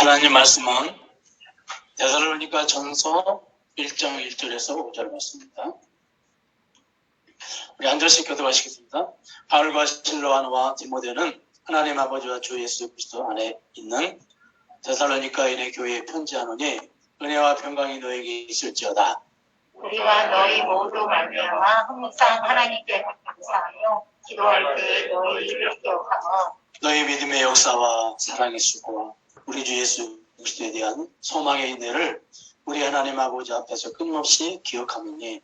하나님 말씀은 데살로니가 전서 1장 1절에서 5절 말씀입니다. 우리 한 절씩 교독하시겠습니다. 바울과 실로아와 디모데는 하나님 아버지와 주 예수 그리스도 안에 있는 데살로니가인의 교회에 편지하노니 은혜와 평강이 너에게 있을지어다. 우리가 너희 모두 말미암아 항상 하나님께 감사하며 기도할 때 너희 일을 기억하며 너희 믿음의 역사와 사랑의 수고와 우리 주 예수 그리스도에 대한 소망의 인내를 우리 하나님 아버지 앞에서 끊임없이 기억하노니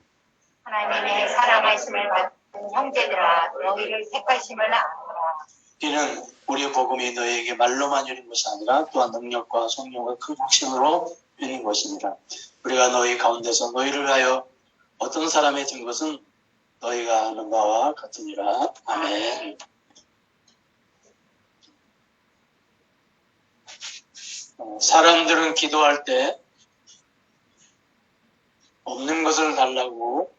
하나님의 사랑하심을 받은 형제들아 너희를 택하심을 아노라. 이는 우리의 복음이 너희에게 말로만 열린 것이 아니라 또한 능력과 성령과 큰 확신으로 열린 것입니다. 우리가 너희 가운데서 너희를 위하여 어떤 사람이 된 것은 너희가 아는 바와 같으니라. 아멘. 사람들은 기도할 때 없는 것을 달라고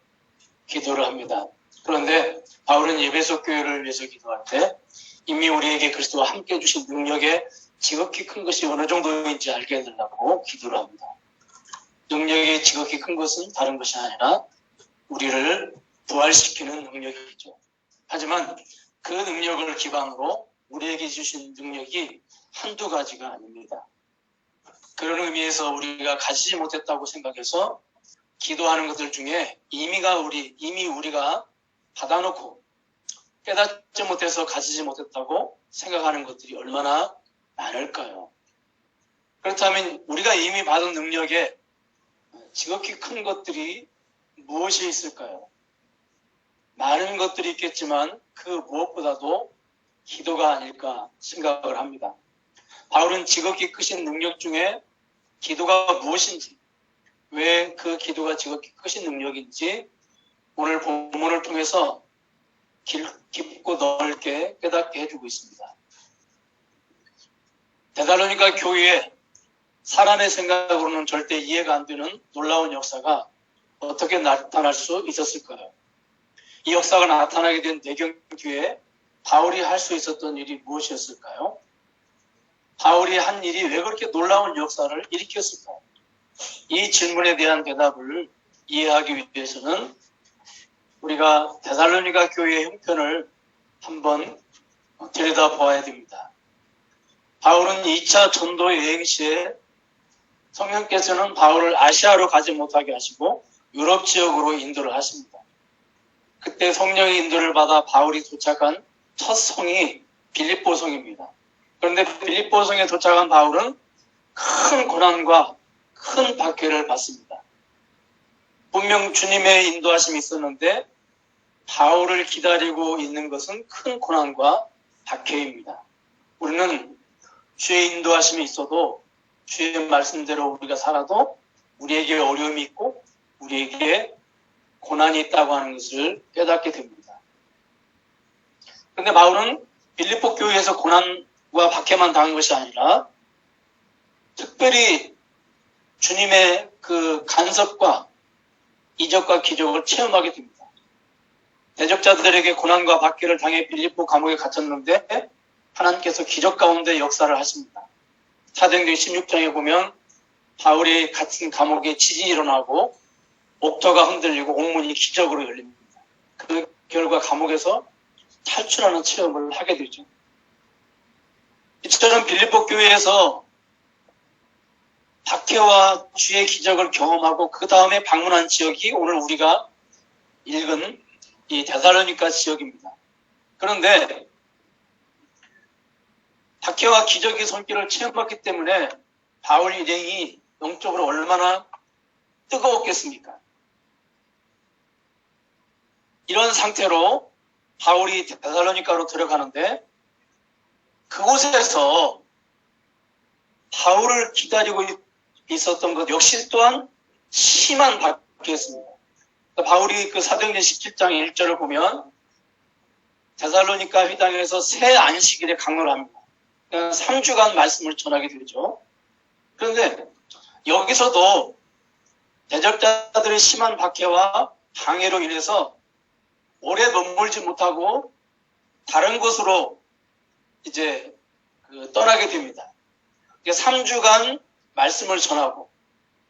기도를 합니다. 그런데 바울은 에베소 교회를 위해서 기도할 때 이미 우리에게 그리스도와 함께 주신 능력의 지극히 큰 것이 어느 정도인지 알게 해달라고 기도를 합니다. 능력이 지극히 큰 것은 다른 것이 아니라 우리를 부활시키는 능력이죠. 하지만 그 능력을 기반으로 우리에게 주신 능력이 한두 가지가 아닙니다. 그런 의미에서 우리가 가지지 못했다고 생각해서 기도하는 것들 중에 이미 우리가 받아놓고 깨닫지 못해서 가지지 못했다고 생각하는 것들이 얼마나 많을까요? 그렇다면 우리가 이미 받은 능력에 지극히 큰 것들이 무엇이 있을까요? 많은 것들이 있겠지만 그 무엇보다도 기도가 아닐까 생각을 합니다. 바울은 지극히 크신 능력 중에 기도가 무엇인지, 왜 그 기도가 지극히 크신 능력인지 오늘 본문을 통해서 깊고 넓게 깨닫게 해주고 있습니다. 데살로니가 교회에 사람의 생각으로는 절대 이해가 안 되는 놀라운 역사가 어떻게 나타날 수 있었을까요? 이 역사가 나타나게 된 배경 뒤에 바울이 할 수 있었던 일이 무엇이었을까요? 바울이 한 일이 왜 그렇게 놀라운 역사를 일으켰을까요? 이 질문에 대한 대답을 이해하기 위해서는 우리가 데살로니가 교회의 형편을 한번 들여다보아야 됩니다. 바울은 2차 전도 여행 시에 성령께서는 바울을 아시아로 가지 못하게 하시고 유럽 지역으로 인도를 하십니다. 그때 성령의 인도를 받아 바울이 도착한 첫 성이 빌립보 성입니다. 그런데 빌립보 성에 도착한 바울은 큰 고난과 큰 박해를 받습니다. 분명 주님의 인도하심이 있었는데 바울을 기다리고 있는 것은 큰 고난과 박해입니다. 우리는 주의 인도하심이 있어도 주의 말씀대로 우리가 살아도 우리에게 어려움이 있고 우리에게 고난이 있다고 하는 것을 깨닫게 됩니다. 그런데 바울은 빌립보 교회에서 고난과 박해만 당한 것이 아니라 특별히 주님의 그 간섭과 이적과 기적을 체험하게 됩니다. 대적자들에게 고난과 박해를 당해 빌립보 감옥에 갇혔는데 하나님께서 기적 가운데 역사를 하십니다. 사도행전 16장에 보면 바울이 갇힌 감옥에 지진이 일어나고 옥토가 흔들리고 옥문이 기적으로 열립니다. 그 결과 감옥에서 탈출하는 체험을 하게 되죠. 이처럼 빌립보 교회에서 박해와 주의 기적을 경험하고 그 다음에 방문한 지역이 오늘 우리가 읽은 이 데살로니가 지역입니다. 그런데 박해와 기적의 손길을 체험했기 때문에 바울 일행이 영적으로 얼마나 뜨거웠겠습니까? 이런 상태로 바울이 데살로니가로 들어가는데 그곳에서 바울을 기다리고 있었던 것 역시 또한 심한 박해였습니다. 바울이 그 사도행전 17장 1절을 보면 데살로니가 회당에서 새 안식일에 강론을 합니다. 3주간 말씀을 전하게 되죠. 그런데 여기서도 대적자들의 심한 박해와 방해로 인해서 오래 머물지 못하고 다른 곳으로 이제 떠나게 됩니다. 3주간 말씀을 전하고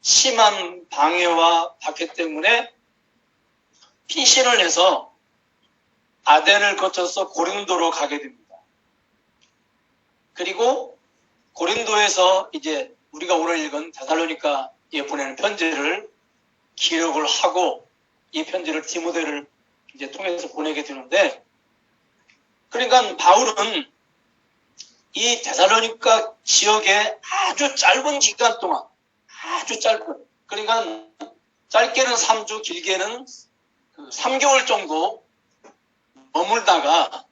심한 방해와 박해 때문에 피신을 해서 아덴을 거쳐서 고린도로 가게 됩니다. 그리고 고린도에서 이제 우리가 오늘 읽은 데살로니가에 보내는 편지를 기록을 하고 이 편지를 디모데를 이제 통해서 보내게 되는데, 그러니까 바울은 이 데살로니가 지역에 아주 짧은 기간 동안, 아주 짧은, 그러니까 짧게는 3주, 길게는 3개월 정도 머물다가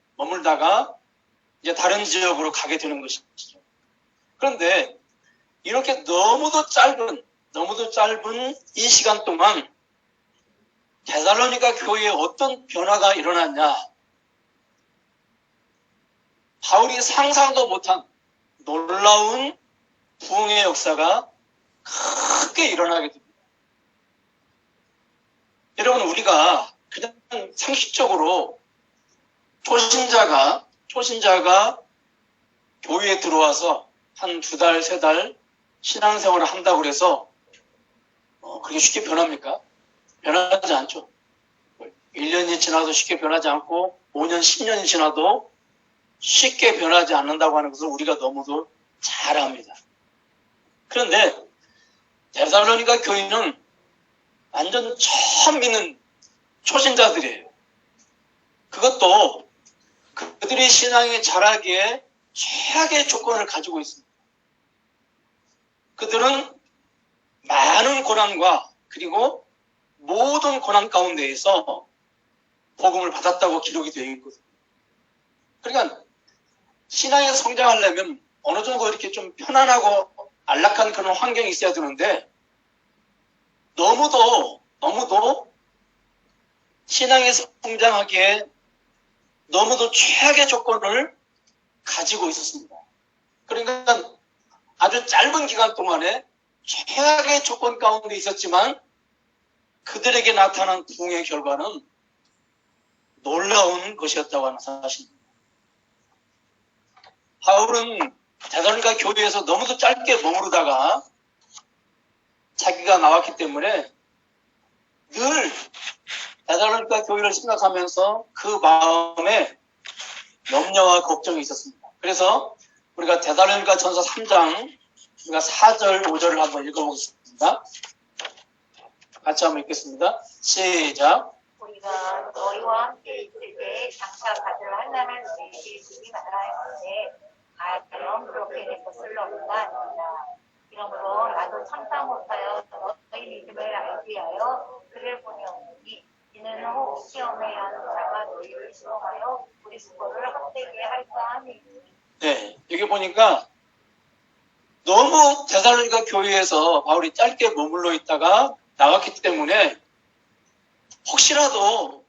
이제 다른 지역으로 가게 되는 것이죠. 그런데 이렇게 너무도 짧은 이 시간 동안 데살로니가 교회에 어떤 변화가 일어났냐? 바울이 상상도 못한 놀라운 부흥의 역사가 크게 일어나게 됩니다. 여러분, 우리가 그냥 상식적으로 초신자가 교회에 들어와서 한 2달, 3달 신앙생활을 한다고 해서 그렇게 쉽게 변합니까? 변하지 않죠. 1년이 지나도 쉽게 변하지 않고 5년, 10년이 지나도 쉽게 변하지 않는다고 하는 것을 우리가 너무도 잘 압니다. 그런데 데살로니가 교인은 완전 처음 믿는 초신자들이에요. 그것도 그들의 신앙이 자라기에 최악의 조건을 가지고 있습니다. 그들은 많은 고난과 그리고 모든 고난 가운데에서 복음을 받았다고 기록이 되어 있거든요. 그러니까 신앙에 성장하려면 어느 정도 이렇게 좀 편안하고 안락한 그런 환경이 있어야 되는데, 너무도 신앙에 성장하기에 너무도 최악의 조건을 가지고 있었습니다. 그러니까 아주 짧은 기간 동안에 최악의 조건 가운데 있었지만 그들에게 나타난 부흥의 결과는 놀라운 것이었다고 하는 사실입니다. 바울은 데살로니가 교회에서 너무도 짧게 머무르다가 자기가 나왔기 때문에 늘 데살로니가 교회를 생각하면서 그 마음에 염려와 걱정이 있었습니다. 그래서 우리가 데살로니가 전서 3장 우리가 4절, 5절을 한번 읽어보겠습니다. 같이 한번 읽겠습니다. 시작. 우리가 너희와 함께 있을 때 장차 받을 환난을 너희에게 주지 말아야 하는데 가령 그렇게 된 것을 너희가 아니라. 이러므로 나도 참다 못하여 너희 믿음을 알게 하여 그를 보내오니 이는 혹 시험에 하는 자가 너희를 시험하여 우리 수고를 헛되게 할까 하니. 네, 여기 보니까 너무 데살로니가 교회에서 바울이 짧게 머물러 있다가 나왔기 때문에 혹시라도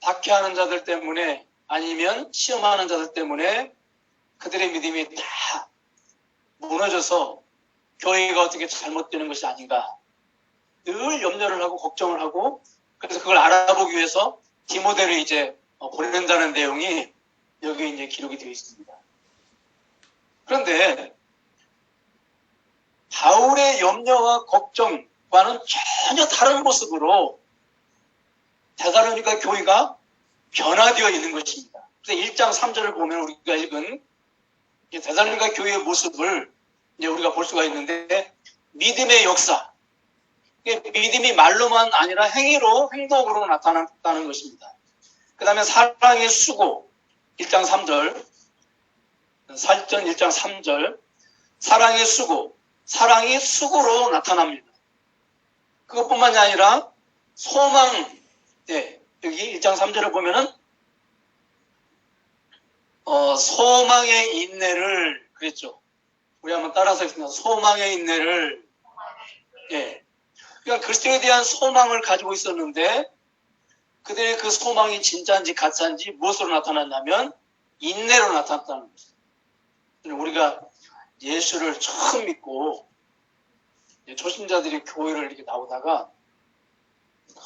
박해하는 자들 때문에 아니면 시험하는 자들 때문에 그들의 믿음이 다 무너져서 교회가 어떻게 잘못되는 것이 아닌가 늘 염려를 하고 걱정을 하고, 그래서 그걸 알아보기 위해서 디모데를 이제 보낸다는 내용이 여기 이제 기록이 되어 있습니다. 그런데 바울의 염려와 걱정과는 전혀 다른 모습으로 데살로니가 교회가 변화되어 있는 것입니다. 그래서 1장 3절을 보면 우리가 읽은 데살로니가 교회의 모습을 이제 우리가 볼 수가 있는데, 믿음의 역사, 믿음이 말로만 아니라 행동으로 나타났다는 것입니다. 그 다음에 사랑의 수고, 1장 3절, 살전 1장 3절, 사랑의 수고, 사랑이 수고로 나타납니다. 그것뿐만이 아니라 소망, 네, 여기 1장 3절을 보면은 소망의 인내를 그랬죠. 우리 한번 따라서 읽습니다. 소망의 인내를. 예. 그러니까 그리스도에 대한 소망을 가지고 있었는데 그들의 그 소망이 진짜인지 가짜인지 무엇으로 나타났냐면 인내로 나타났다는 것입니다. 우리가 예수를 처음 믿고 초신자들이 교회를 이렇게 나오다가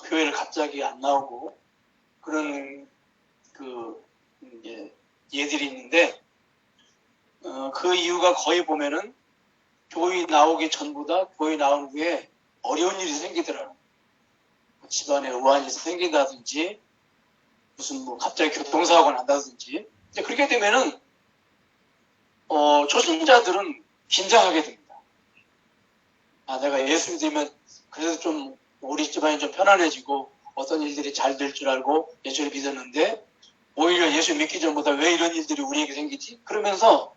교회를 갑자기 안 나오고 그런 예들이 있는데, 그 그 이유가 거의 보면은 교회 나오기 전보다 교회 나온 후에 어려운 일이 생기더라고요. 집안에 우환이 생긴다든지 무슨 뭐 갑자기 교통사고가 난다든지 이제 그렇게 되면은 초신자들은 긴장하게 됩니다. 아, 내가 예수 믿으면 그래도 좀 우리 집안이 좀 편안해지고 어떤 일들이 잘 될 줄 알고 예수를 믿었는데 오히려 예수 믿기 전보다 왜 이런 일들이 우리에게 생기지? 그러면서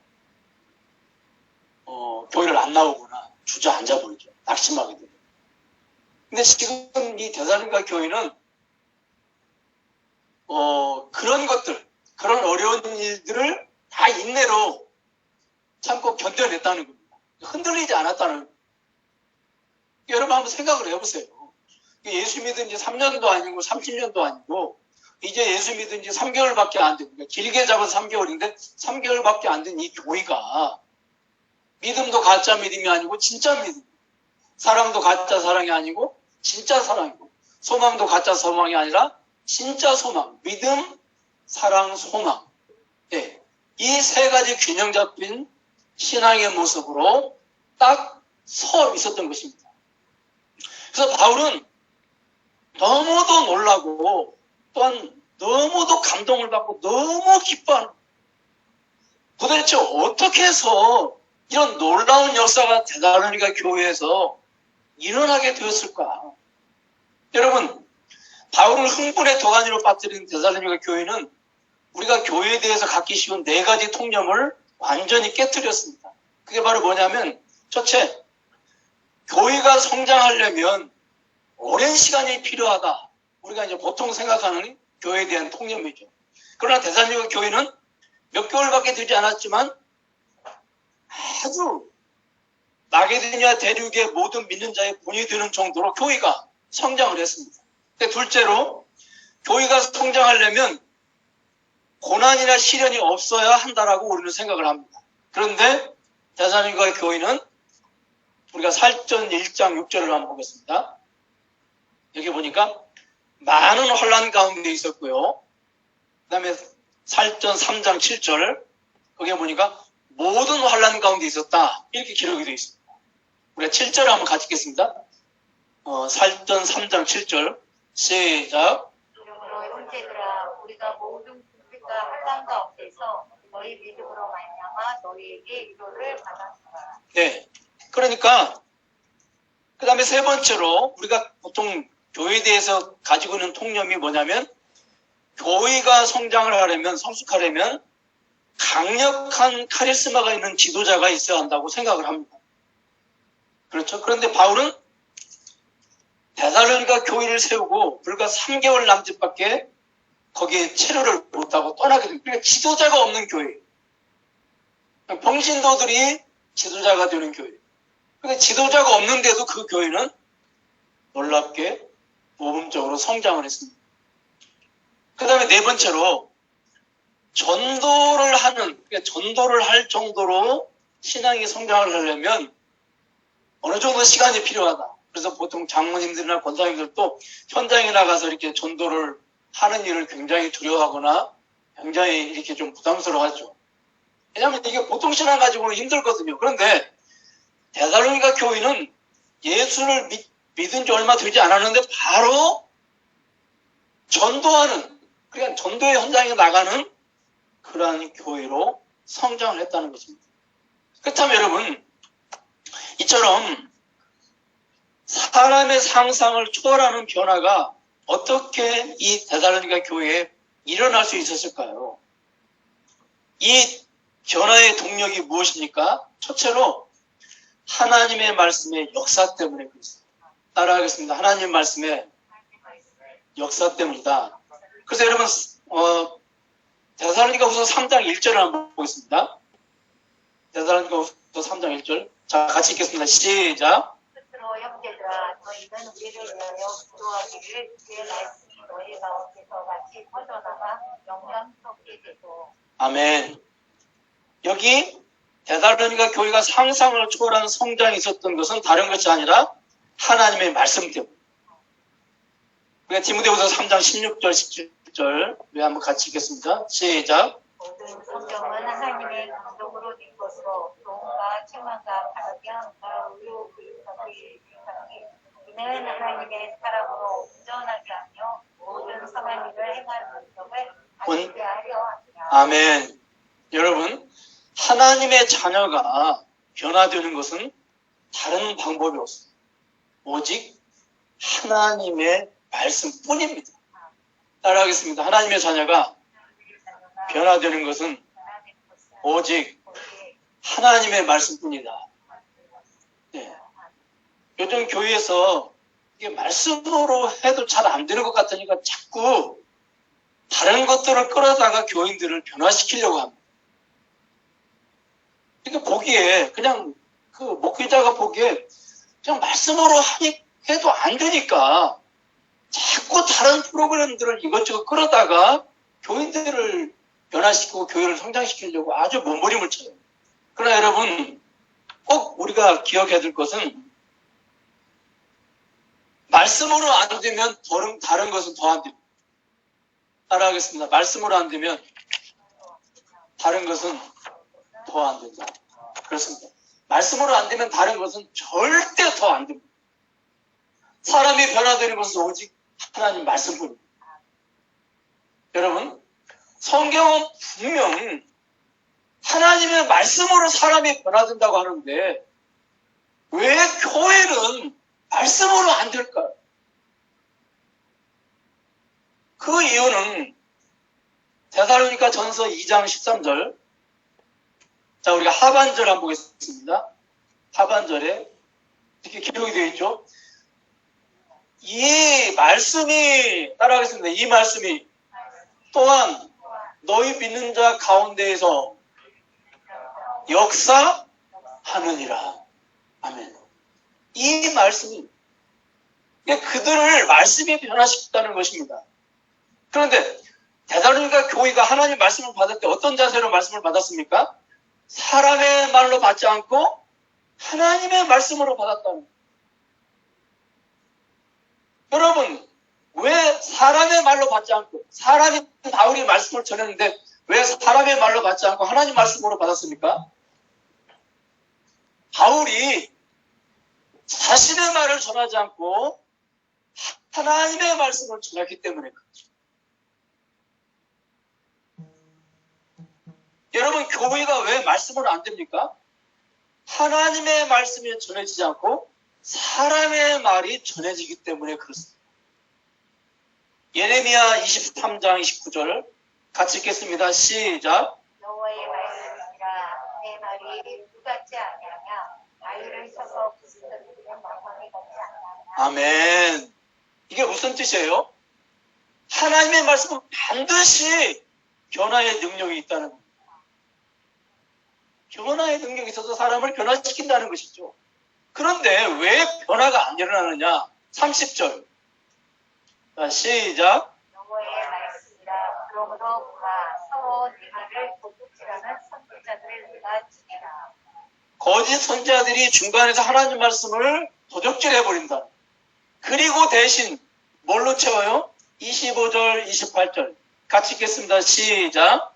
교회를 안 나오거나 주저앉아 버리죠. 낙심하게 돼요. 근데 지금 이 데살로니가 교회는 그런 것들, 그런 어려운 일들을 다 인내로 참고 견뎌냈다는 겁니다. 흔들리지 않았다는 겁니다. 여러분 한번 생각을 해보세요. 예수 믿은 지 3년도 아니고 30년도 아니고 이제 예수 믿은 지 3개월밖에 안 되고 길게 잡은 3개월인데 3개월밖에 안 된 이 교회가 믿음도 가짜 믿음이 아니고 진짜 믿음, 사랑도 가짜 사랑이 아니고 진짜 사랑이고 소망도 가짜 소망이 아니라 진짜 소망, 믿음, 사랑, 소망. 네. 이 세 가지 균형 잡힌 신앙의 모습으로 딱 서 있었던 것입니다. 그래서 바울은 너무도 놀라고 또한 너무도 감동을 받고 너무 기뻐하는 도대체 어떻게 해서 이런 놀라운 역사가 데살로니가 교회에서 일어나게 되었을까? 여러분, 바울을 흥분의 도가니로 빠뜨린 데살로니가 교회는 우리가 교회에 대해서 갖기 쉬운 네 가지 통념을 완전히 깨뜨렸습니다. 그게 바로 뭐냐면 첫째, 교회가 성장하려면 오랜 시간이 필요하다. 우리가 이제 보통 생각하는 교회에 대한 통념이죠. 그러나 데살로니가 교회는 몇 개월밖에 되지 않았지만 아주 마게도냐 대륙의 모든 믿는 자의 본이 되는 정도로 교회가 성장을 했습니다. 근데 둘째로 교회가 성장하려면 고난이나 시련이 없어야 한다라고 우리는 생각을 합니다. 그런데 데살로니가 교회는 우리가 살전 1장 6절을 한번 보겠습니다. 여기 보니까 많은 혼란 가운데 있었고요. 그 다음에 살전 3장 7절 거기에 보니까 모든 혼란 가운데 있었다. 이렇게 기록이 되어 있습니다. 우리가 7절을 한번 같이 읽겠습니다. 살전 3장 7절 시작. 이러므로 형제들아 우리가 모든 궁핍과 환난 가운데서 너희 믿음으로 말미암아 너희에게 위로를 받았노라. 네. 그러니까 그 다음에 세 번째로 우리가 보통 교회에 대해서 가지고 있는 통념이 뭐냐면 교회가 성장을 하려면 성숙하려면 강력한 카리스마가 있는 지도자가 있어야 한다고 생각을 합니다. 그렇죠? 그런데 바울은 데살로니가 교회를 세우고 불과 3개월 남짓밖에 거기에 체류를 못하고 떠나게 됩니다. 그러니까 지도자가 없는 교회. 평신도들이 지도자가 되는 교회. 근데 지도자가 없는데도 그 교회는 놀랍게 모범적으로 성장을 했습니다. 그 다음에 네 번째로 전도를 그러니까 전도를 할 정도로 신앙이 성장을 하려면 어느 정도 시간이 필요하다. 그래서 보통 장로님들이나 권사님들도 현장에 나가서 이렇게 전도를 하는 일을 굉장히 두려워하거나 굉장히 이렇게 좀 부담스러워하죠. 왜냐하면 이게 보통 신앙 가지고는 힘들거든요. 그런데 데살로니가 교회는 예수를 믿은 지 얼마 되지 않았는데 바로 전도하는, 그러니까 전도의 현장에 나가는 그러한 교회로 성장을 했다는 것입니다. 그렇다면 여러분, 이처럼 사람의 상상을 초월하는 변화가 어떻게 이 데살로니가 교회에 일어날 수 있었을까요? 이 변화의 동력이 무엇입니까? 첫째로 하나님의 말씀의 역사 때문에 그렇습니다. 따라하겠습니다. 하나님의 말씀의 역사 때문이다. 그래서 여러분 데살로니가후서 3장 1절을 한번 보겠습니다. 데살로니가후서 3장 1절. 자, 같이 읽겠습니다. 시작. 스스로 형제들아 너희는 우리를 위하여 기도하기를 주의 말씀이 너희 가운데서 같이 퍼져나가 영광스럽게 되고. 아멘. 여기 데살로니가 교회가 상상을 초월한 성장이 있었던 것은 다른 것이 아니라 하나님의 말씀 때문에. 우리가 디모데후서 3장 16절 17절 우리 한번 같이 읽겠습니다. 시작. 모든 성경은 하나님의 감동으로 된 것으로 책망과 가벼운 의료 교육하기 이는 하나님의 사람으로 온전하게 하며 모든 선한 일을 행하는 능력을 가지게 하려 합니다. 아멘. 여러분, 하나님의 자녀가 변화되는 것은 다른 방법이 없습니다. 오직 하나님의 말씀뿐입니다. 따라하겠습니다. 하나님의 자녀가 변화되는 것은 오직 하나님의 말씀뿐이다. 네. 요즘 교회에서 이게 말씀으로 해도 잘 안 되는 것 같으니까 자꾸 다른 것들을 끌어다가 교인들을 변화시키려고 합니다. 그러니까 보기에 그냥 그 목회자가 보기에 그냥 말씀으로 해도 안 되니까 자꾸 다른 프로그램들을 이것저것 끌어다가 교인들을 변화시키고 교회를 성장시키려고 아주 몸부림을 쳐요. 그러나 여러분 꼭 우리가 기억해야 될 것은 말씀으로 안 되면 다른 것은 더 안 됩니다. 따라하겠습니다. 말씀으로 안 되면 다른 것은 더 안 된다. 그렇습니다. 말씀으로 안 되면 다른 것은 절대 더 안 됩니다. 사람이 변화되는 것은 오직 하나님 말씀뿐입니다. 여러분, 성경은 분명 하나님의 말씀으로 사람이 변화된다고 하는데 왜 교회는 말씀으로 안 될까요? 그 이유는 데살로니가 전서 2장 13절. 자, 우리가 하반절 한번 보겠습니다. 하반절에 이렇게 기록이 되어 있죠. 이 말씀이, 따라하겠습니다. 이 말씀이 또한 너희 믿는 자 가운데에서 역사하느니라. 아멘. 이 말씀이 그들을 말씀이 변화시켰다는 것입니다. 그런데 데살로니가 교회가 하나님 말씀을 받을 때 어떤 자세로 말씀을 받았습니까? 사람의 말로 받지 않고 하나님의 말씀으로 받았다는 거예요. 여러분, 왜 사람의 말로 받지 않고 사람이 바울이 말씀을 전했는데 왜 사람의 말로 받지 않고 하나님 말씀으로 받았습니까? 바울이 자신의 말을 전하지 않고 하나님의 말씀을 전했기 때문에 그렇죠. 여러분, 교회가 왜 말씀으로 안 됩니까? 하나님의 말씀이 전해지지 않고 사람의 말이 전해지기 때문에 그렇습니다. 예레미야 23장 29절 같이 읽겠습니다. 시작. 여호와의 말씀이라 내 말이 물 같지 아니하냐 아이를 쳐서 부스러기는 멍멍이 같지 아니하냐. 아멘. 이게 무슨 뜻이에요? 하나님의 말씀은 반드시 변화의 능력이 있다는 겁니다. 변화의 능력이 있어서 사람을 변화시킨다는 것이죠. 그런데 왜 변화가 안 일어나느냐? 30절. 자, 시작. 여호와의 말씀이라 그러므로 보라 서로 네가를 도둑질하는 선지자들을 내가 치리라. 거짓 선지자들이 중간에서 하나님 말씀을 도적질해버린다. 그리고 대신 뭘로 채워요? 25절, 28절. 같이 읽겠습니다. 시작.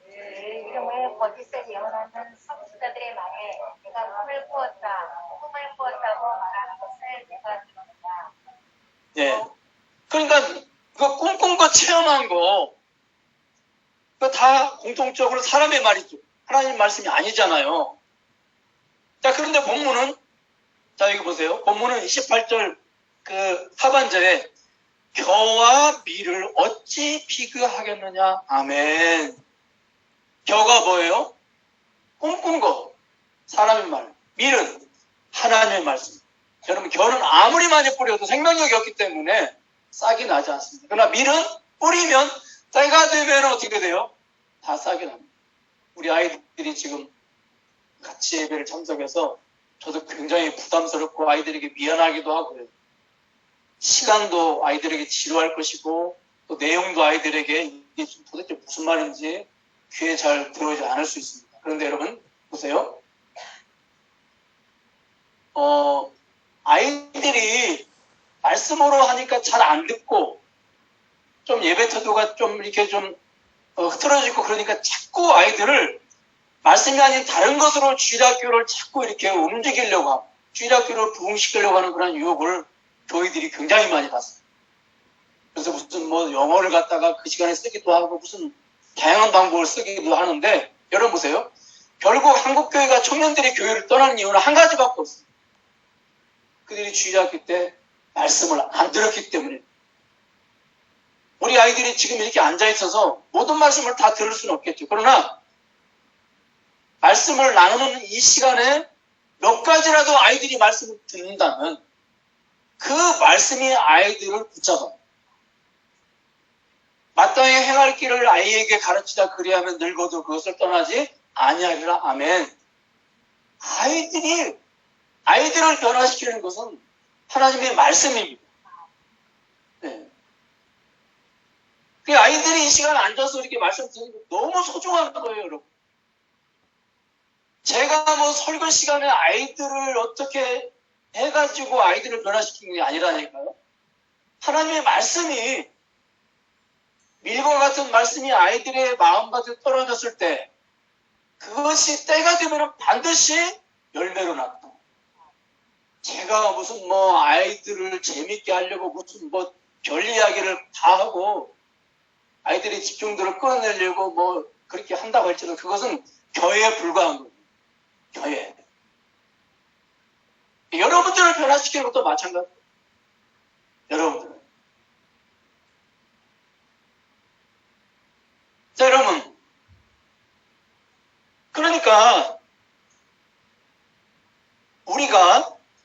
이름을 거짓을 예언하는 선지자들의 말에 내가 꿈을 꾸었다고 말하는 것을 내가 들었다. 네. 그러니까 그 꿈꾼 거 체험한 거 그거 다 공통적으로 사람의 말이죠. 하나님 말씀이 아니잖아요. 자, 그런데 본문은 자, 여기 보세요. 본문은 28절 그 하반절에 겨와 밀을 어찌 비교하겠느냐. 아멘. 겨가 뭐예요? 꿈꾼 거. 사람의 말. 밀은 하나님의 말씀. 여러분, 겨는 아무리 많이 뿌려도 생명력이 없기 때문에 싹이 나지 않습니다. 그러나 밀은 뿌리면 때가 되면 어떻게 돼요? 다 싹이 납니다. 우리 아이들이 지금 같이 예배를 참석해서 저도 굉장히 부담스럽고 아이들에게 미안하기도 하고요. 시간도 아이들에게 지루할 것이고 또 내용도 아이들에게 이게 도대체 무슨 말인지 귀에 잘 들어오지 않을 수 있습니다. 그런데 여러분 보세요. 아이들이 말씀으로 하니까 잘 안 듣고 좀 예배 태도가 좀 이렇게 좀 흐트러지고 그러니까 자꾸 아이들을 말씀이 아닌 다른 것으로 주일학교를 자꾸 이렇게 움직이려고 하고 주일학교를 부흥시키려고 하는 그런 유혹을 교회들이 굉장히 많이 받습니다. 그래서 무슨 뭐 영어를 갖다가 그 시간에 쓰기도 하고 무슨 다양한 방법을 쓰기도 하는데 여러분 보세요. 결국 한국교회가 청년들이 교회를 떠나는 이유는 한 가지밖에 없습니다. 그들이 주일학교 때 말씀을 안 들었기 때문에. 우리 아이들이 지금 이렇게 앉아있어서 모든 말씀을 다 들을 수는 없겠죠. 그러나 말씀을 나누는 이 시간에 몇 가지라도 아이들이 말씀을 듣는다면 그 말씀이 아이들을 붙잡아요. 마땅히 행할 길을 아이에게 가르치다 그리하면 늙어도 그것을 떠나지 아니하리라. 아멘. 아이들을 변화시키는 것은 하나님의 말씀입니다. 네. 그 아이들이 이 시간에 앉아서 이렇게 말씀 듣는 게 너무 소중한 거예요, 여러분. 제가 뭐 설교 시간에 아이들을 어떻게 해가지고 아이들을 변화시키는 게 아니라니까요. 하나님의 말씀이 밀과 같은 말씀이 아이들의 마음밭에 떨어졌을 때 그것이 때가 되면 반드시 열매로 나타. 제가 무슨 뭐 아이들을 재밌게 하려고 무슨 뭐 별 이야기를 다 하고 아이들의 집중도를 끌어내려고 뭐 그렇게 한다고 할지라도 그것은 교회에 불과한 거예요. 교회. 여러분들을 변화시키는 것도 마찬가지예요. 여러분들. 자, 여러분. 그러니까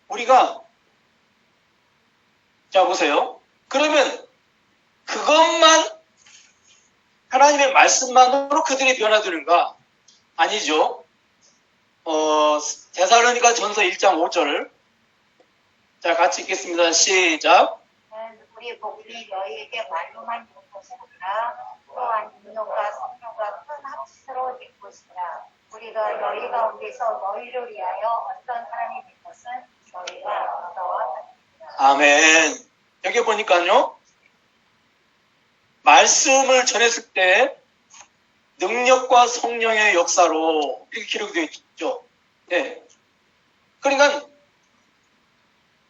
우리가 자 보세요. 그러면 그것만 하나님의 말씀만으로 그들이 변화되는가? 아니죠. 데살로니가 전서 1장 5절. 자, 같이 읽겠습니다. 시작. 우리 복음이 너희에게 말로만 된 것이 아니라 또한 능력과 성령과 큰 합치로 된 것이라. 우리가 너희 가운데서 너희를 위하여 어떤 사람이 된 것은 너희가 얻어왔다. 아멘. 여기 보니까요. 말씀을 전했을 때 능력과 성령의 역사로 이렇게 기록이 되어 있죠. 네. 그러니까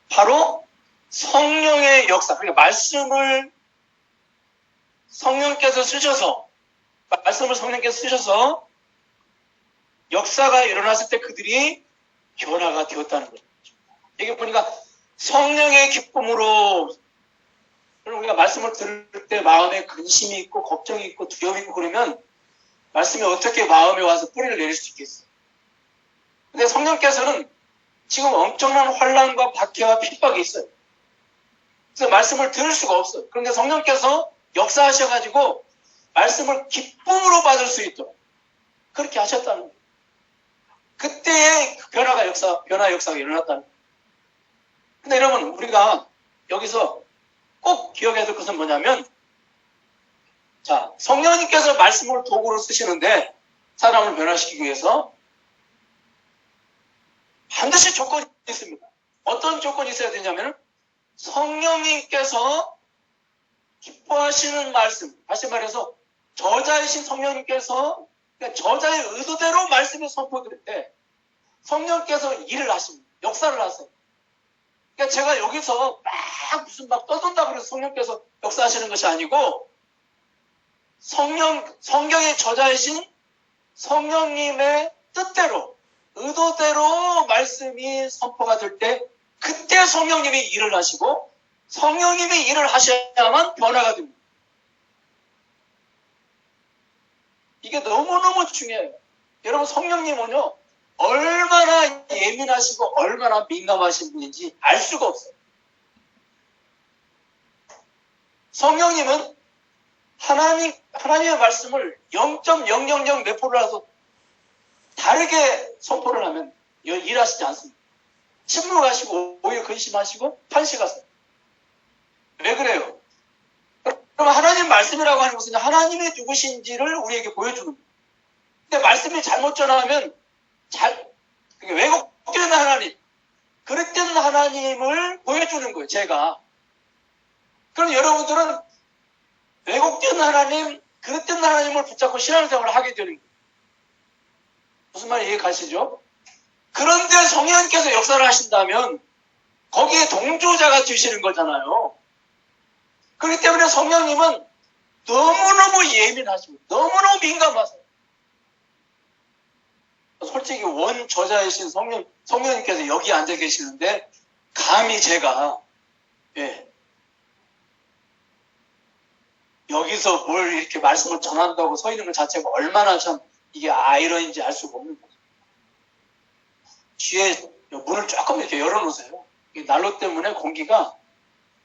바로 성령의 역사, 그러니까 말씀을 성령께서 쓰셔서 역사가 일어났을 때 그들이 변화가 되었다는 거죠. 여기 보니까 성령의 기쁨으로 우리가 말씀을 들을 때 마음에 근심이 있고 걱정이 있고 두려움이 있고 그러면 말씀이 어떻게 마음에 와서 뿌리를 내릴 수 있겠어요. 근데 성령께서는 지금 엄청난 환난과 박해와 핍박이 있어요. 그래서 말씀을 들을 수가 없어요. 그런데 성령께서 역사하셔가지고 말씀을 기쁨으로 받을 수 있도록 그렇게 하셨다는 거예요. 그때의 변화 역사가 일어났다는 거예요. 근데 여러분, 우리가 여기서 꼭 기억해야 될 것은 뭐냐면, 자, 성령님께서 말씀을 도구로 쓰시는데, 사람을 변화시키기 위해서 반드시 조건이 있습니다. 어떤 조건이 있어야 되냐면, 성령님께서 기뻐하시는 말씀, 다시 말해서, 저자이신 성령님께서, 그러니까 저자의 의도대로 말씀이 선포될 때, 성령께서 일을 하십니다. 역사를 하세요. 그러니까 제가 여기서 막 떠든다고 해서 성령께서 역사하시는 것이 아니고 성경의 저자이신 성령님의 뜻대로 의도대로 말씀이 선포가 될 때 그때 성령님이 일을 하시고 성령님이 일을 하셔야만 변화가 됩니다. 이게 너무너무 중요해요. 여러분 성령님은요. 얼마나 예민하시고 얼마나 민감하신 분인지 알 수가 없어요. 성령님은 하나님의 말씀을 0.000 몇 프로라도 다르게 선포를 하면 일하시지 않습니다. 침묵하시고 오히려 근심하시고 탄식하세요. 왜 그래요? 그럼 하나님 말씀이라고 하는 것은 하나님이 누구신지를 우리에게 보여주는 거예요. 근데 말씀이 잘못 전하면 왜곡된 하나님, 그릇된 하나님을 보여주는 거예요, 제가. 그럼 여러분들은 왜곡된 하나님, 그릇된 하나님을 붙잡고 신앙생활을 하게 되는 거예요. 무슨 말 이해 가시죠? 그런데 성령님께서 역사를 하신다면 거기에 동조자가 되시는 거잖아요. 그렇기 때문에 성령님은 너무너무 예민하시고 너무너무 민감하세요. 솔직히 원저자이신 성령님께서 여기 앉아 계시는데 감히 제가 여기서 뭘 이렇게 말씀을 전한다고 서 있는 것 자체가 얼마나 참 이게 아이러니인지 알 수가 없는 거죠. 뒤에 문을 조금 이렇게 열어놓으세요. 난로 때문에 공기가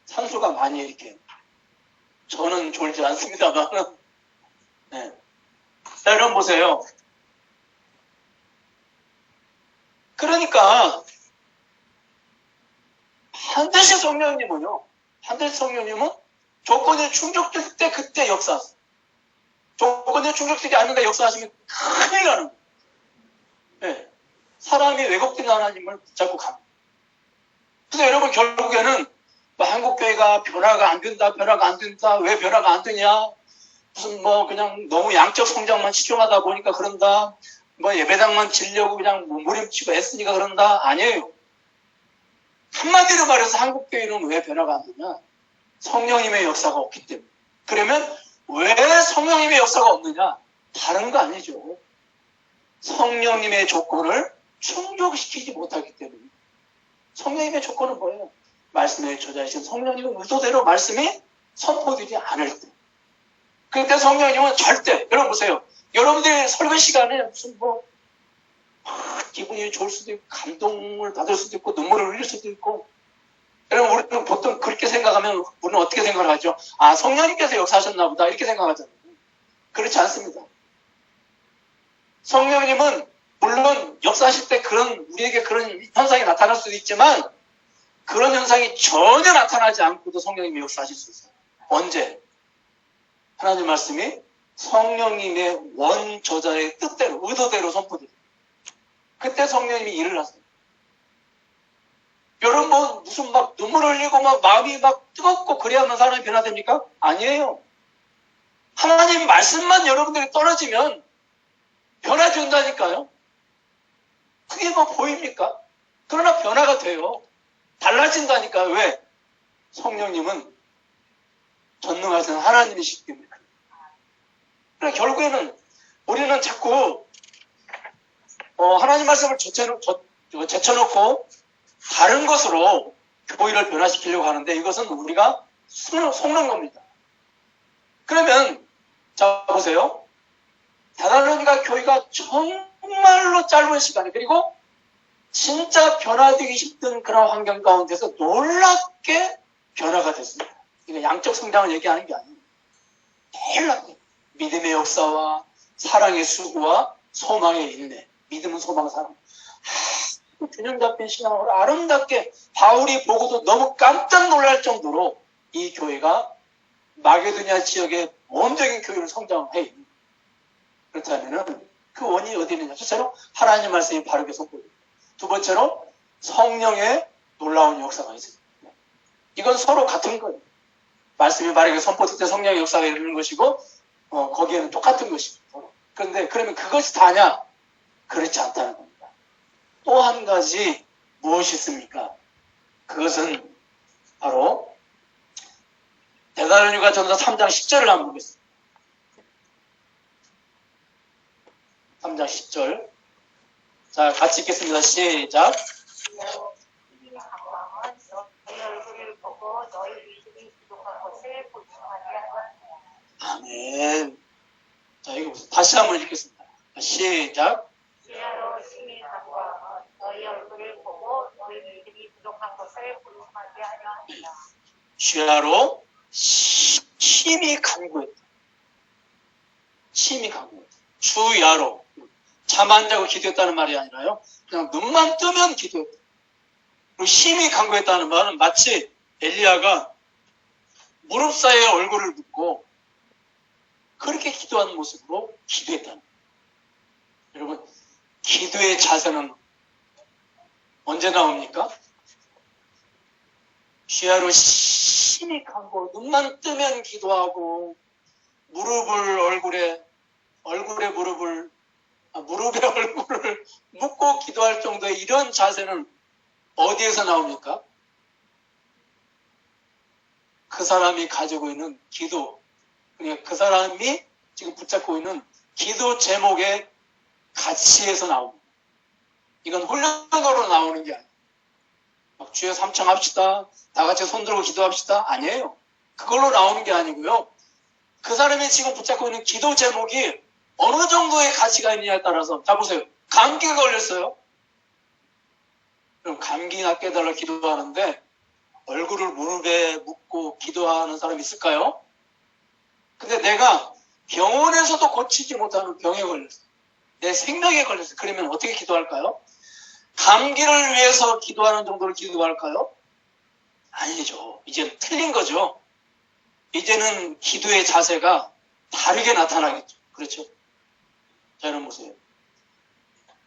산소가 많이 이렇게 저는 졸지 않습니다만 네. 자, 여러분 보세요. 그러니까 반드시 성령님은요. 반드시 성령님은 조건이 충족될 때 그때 역사하세요. 조건이 충족되지 않는데 역사하시면 큰일 나는 거예요. 네. 사람이 왜곡된 하나님을 붙잡고 갑니다. 그래서 여러분 결국에는 뭐 한국교회가 변화가 안 된다, 왜 변화가 안 되냐? 무슨 뭐 그냥 너무 양적 성장만 치중하다 보니까 그런다. 뭐 예배당만 지려고 그냥 몸부림치고 애쓰니까 그런다. 아니에요. 한마디로 말해서 한국교회는 왜 변화가 안 되냐? 성령님의 역사가 없기 때문에. 그러면 왜 성령님의 역사가 없느냐? 다른 거 아니죠. 성령님의 조건을 충족시키지 못하기 때문에. 성령님의 조건은 뭐예요? 말씀의 저자이신 성령님의 의도대로 말씀이 선포되지 않을 때. 그때 성령님은 절대, 여러분 보세요. 여러분들이 설교 시간에 무슨 기분이 좋을 수도 있고, 감동을 받을 수도 있고, 눈물을 흘릴 수도 있고. 여러분, 우리는 보통 그렇게 생각하면, 우리는 어떻게 생각을 하죠? 아, 성령님께서 역사하셨나 보다. 이렇게 생각하잖아요. 그렇지 않습니다. 성령님은, 물론 역사하실 때 우리에게 그런 현상이 나타날 수도 있지만, 그런 현상이 전혀 나타나지 않고도 성령님이 역사하실 수 있어요. 언제? 하나님 말씀이 성령님의 원저자의 뜻대로, 의도대로 선포돼요. 그때 성령님이 일을 하세요. 여러분 무슨 막 눈물 흘리고 막 마음이 막 뜨겁고 그래야만 사람이 변화됩니까? 아니에요. 하나님 말씀만 여러분들이 떨어지면 변화된다니까요. 그게 뭐 보입니까? 그러나 변화가 돼요. 달라진다니까. 왜? 성령님은 전능하신 하나님이시기 때문에. 그러니까 결국에는 우리는 자꾸 하나님 말씀을 제쳐놓고 다른 것으로 교회를 변화시키려고 하는데 이것은 우리가 속는 겁니다. 그러면 자 보세요. 데살로니가 교회가 정말로 짧은 시간에 그리고 진짜 변화되기 힘든 그런 환경 가운데서 놀랍게 변화가 됐습니다. 이거 양적 성장을 얘기하는 게 아니에요. 놀랍게 믿음의 역사와 사랑의 수고와 소망의 인내. 믿음은 소망, 사랑. 균형 잡힌 신앙으로 아름답게 바울이 보고도 너무 깜짝 놀랄 정도로 이 교회가 마게도냐 지역의 모험적인 교회를 성장해. 그렇다면 그 원인이 어디 있느냐? 첫째로 하나님 말씀이 바르게 선포됩니다. 두 번째로 성령의 놀라운 역사가 있습니다. 이건 서로 같은 거예요. 말씀이 바르게 선포될 때 성령의 역사가 이루는 것이고 거기에는 똑같은 것입니다. 그런데 그러면 그것이 다냐? 그렇지 않다는 겁니다. 또 한 가지 무엇이 있습니까? 그것은 바로 데살로니가 전서 3장 10절을 한번 보겠습니다. 3장 10절. 자, 같이 읽겠습니다. 시작. 아멘. 자, 이거 다시 한번 읽겠습니다. 시작. 시야로 심히 간구하면 너희 얼굴을 보고 너희 믿음이 부족한 것을 보충하게 하려 합니다. 시야로 심히 간구했다. 심히 간구했다. 주야로. 잠 안 자고 기도했다는 말이 아니라요. 그냥 눈만 뜨면 기도했다. 그리고 심히 간구했다는 말은 마치 엘리야가 무릎 사이에 얼굴을 묻고 그렇게 기도하는 모습으로 기도했다는 거예요. 여러분, 기도의 자세는 언제 나옵니까? 시야로 심히 간구, 눈만 뜨면 기도하고 무릎에 얼굴을 기도할 정도의 이런 자세는 어디에서 나옵니까? 그 사람이 가지고 있는 기도, 그러니까 그 사람이 지금 붙잡고 있는 기도 제목의 가치에서 나옵니다. 이건 훈련으로 나오는 게 아니에요. 막 주여 삼창합시다, 다 같이 손들고 기도합시다, 아니에요. 그걸로 나오는 게 아니고요. 그 사람이 지금 붙잡고 있는 기도 제목이 어느 정도의 가치가 있느냐에 따라서, 자 보세요. 감기가 걸렸어요. 그럼 감기 낫게 해달라 기도하는데 얼굴을 무릎에 묻고 기도하는 사람이 있을까요? 근데 내가 병원에서도 고치지 못하는 병에 걸렸어. 내 생명에 걸렸어. 그러면 어떻게 기도할까요? 감기를 위해서 기도하는 정도로 기도할까요? 아니죠. 이제는 틀린 거죠. 이제는 기도의 자세가 다르게 나타나겠죠. 그렇죠? 자, 여러분 보세요.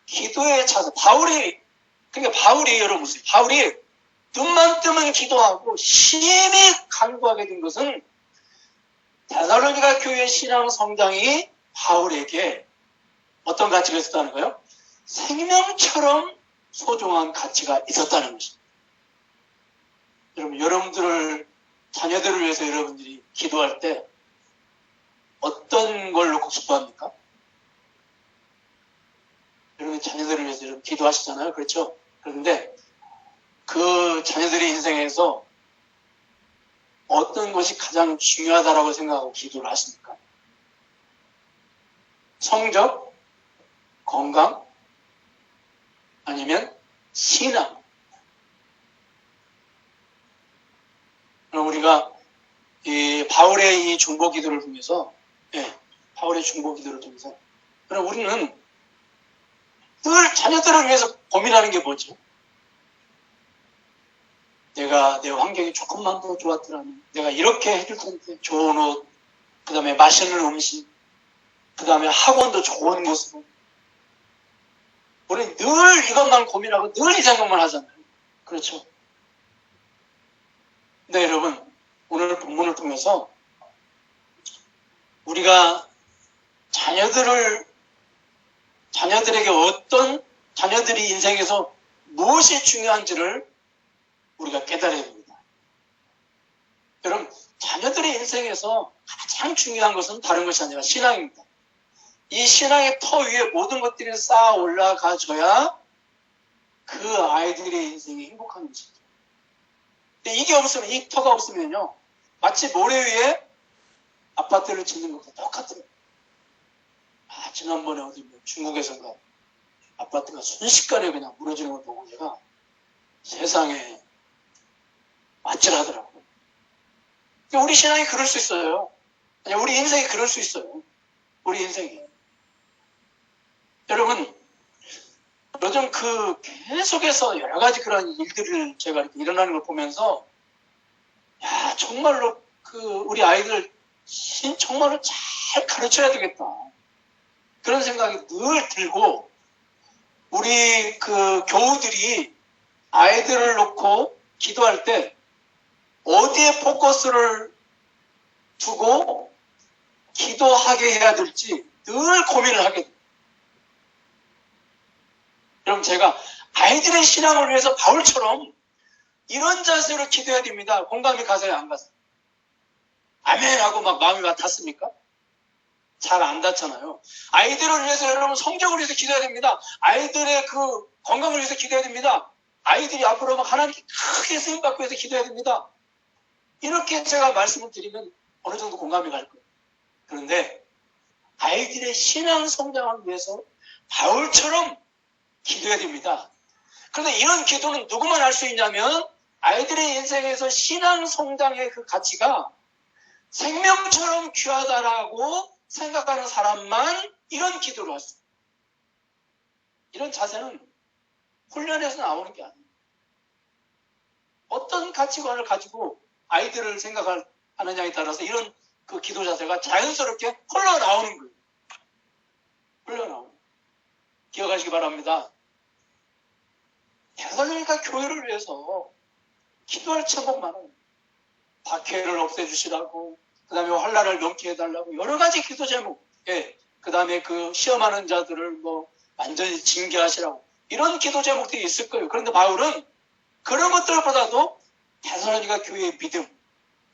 기도의 자세, 그러니까 바울이 여러분 보세요. 바울이 눈만 뜨면 기도하고 심히 간구하게 된 것은 데살로니가 교회 신앙 성장이 바울에게 어떤 가치가 있었다는 거예요? 생명처럼 소중한 가치가 있었다는 것입니다. 여러분, 자녀들을 위해서 여러분들이 기도할 때 어떤 걸 놓고 기도합니까? 여러분, 자녀들을 위해서 여러분 기도하시잖아요. 그렇죠? 그런데 그 자녀들의 인생에서 어떤 것이 가장 중요하다라고 생각하고 기도를 하십니까? 성적, 건강, 아니면 신앙. 그럼 우리가 이 바울의 이 중보 기도를 통해서, 바울의 중보 기도를 통해서, 그럼 우리는 늘 자녀들을 위해서 고민하는 게 뭐죠? 내가 내 환경이 조금만 더 좋았더라면 내가 이렇게 해줄 텐데, 좋은 옷, 그 다음에 맛있는 음식, 그 다음에 학원도 좋은 곳으로. 우리는 늘 이것만 고민하고 늘 이 생각만 하잖아요. 그렇죠? 근데 여러분, 오늘 본문을 통해서 우리가 자녀들에게 자녀들이 인생에서 무엇이 중요한지를 우리가 깨달아야 됩니다. 여러분, 자녀들의 인생에서 가장 중요한 것은 다른 것이 아니라 신앙입니다. 이 신앙의 터 위에 모든 것들이 쌓아 올라가줘야 그 아이들의 인생이 행복한 것이죠. 근데 이 터가 없으면요, 마치 모래 위에 아파트를 짓는 것과 똑같아요. 지난번에 어디 중국에서인가 아파트가 순식간에 그냥 무너지는 걸 보고 내가 세상에 아찔하더라고요. 우리 신앙이 그럴 수 있어요. 아니, 우리 인생이 그럴 수 있어요. 우리 인생이. 여러분, 요즘 계속해서 여러 가지 그런 일들을 제가 이렇게 일어나는 걸 보면서, 정말로 우리 아이들 정말로 잘 가르쳐야 되겠다. 그런 생각이 늘 들고, 우리 교우들이 아이들을 놓고 기도할 때 어디에 포커스를 두고 기도하게 해야 될지 늘 고민을 하게 됩니다. 여러분, 제가 아이들의 신앙을 위해서 바울처럼 이런 자세로 기도해야 됩니다. 공감이 가세요? 안 가세요? 아멘 하고 막 마음이 막 닿습니까? 잘 안 닿잖아요. 아이들을 위해서 여러분 성적을 위해서 기도해야 됩니다. 아이들의 건강을 위해서 기도해야 됩니다. 아이들이 앞으로 막 하나님께 크게 쓰임받고 해서 기도해야 됩니다. 이렇게 제가 말씀을 드리면 어느 정도 공감이 갈 거예요. 그런데 아이들의 신앙 성장을 위해서 바울처럼 기도해야 됩니다. 그런데 이런 기도는 누구만 할 수 있냐면 아이들의 인생에서 신앙 성장의 그 가치가 생명처럼 귀하다라고 생각하는 사람만 이런 기도를 할 수 있어요. 이런 자세는 훈련에서 나오는 게 아니에요. 어떤 가치관을 가지고 아이들을 생각하느냐에 따라서 이런 기도 자세가 자연스럽게 흘러나오는 거예요. 흘러나오는. 기억하시기 바랍니다. 데살로니가 교회를 위해서 기도할 제목 많아요. 박해를 없애주시라고, 그 다음에 환난을 넘게 해달라고, 여러 가지 기도 제목. 그 다음에 시험하는 자들을 완전히 징계하시라고, 이런 기도 제목들이 있을 거예요. 그런데 바울은 그런 것들보다도 데살로니가 교회의 믿음.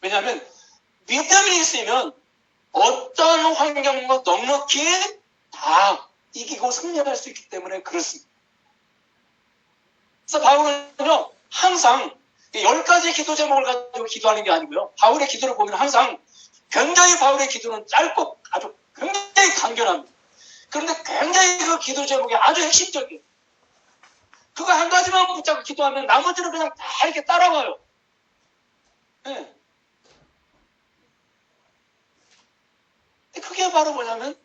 왜냐하면 믿음이 있으면 어떤 환경과 넉넉히 다 이기고 승리할 수 있기 때문에 그렇습니다. 그래서 바울은요, 항상 10가지 기도 제목을 가지고 기도하는 게 아니고요. 바울의 기도를 보면 항상 굉장히 바울의 기도는 짧고 아주 굉장히 간결합니다. 그런데 굉장히 그 기도 제목이 아주 핵심적이에요. 그거 한 가지만 붙잡고 기도하면 나머지는 그냥 다 이렇게 따라와요. 네. 그게 바로 뭐냐면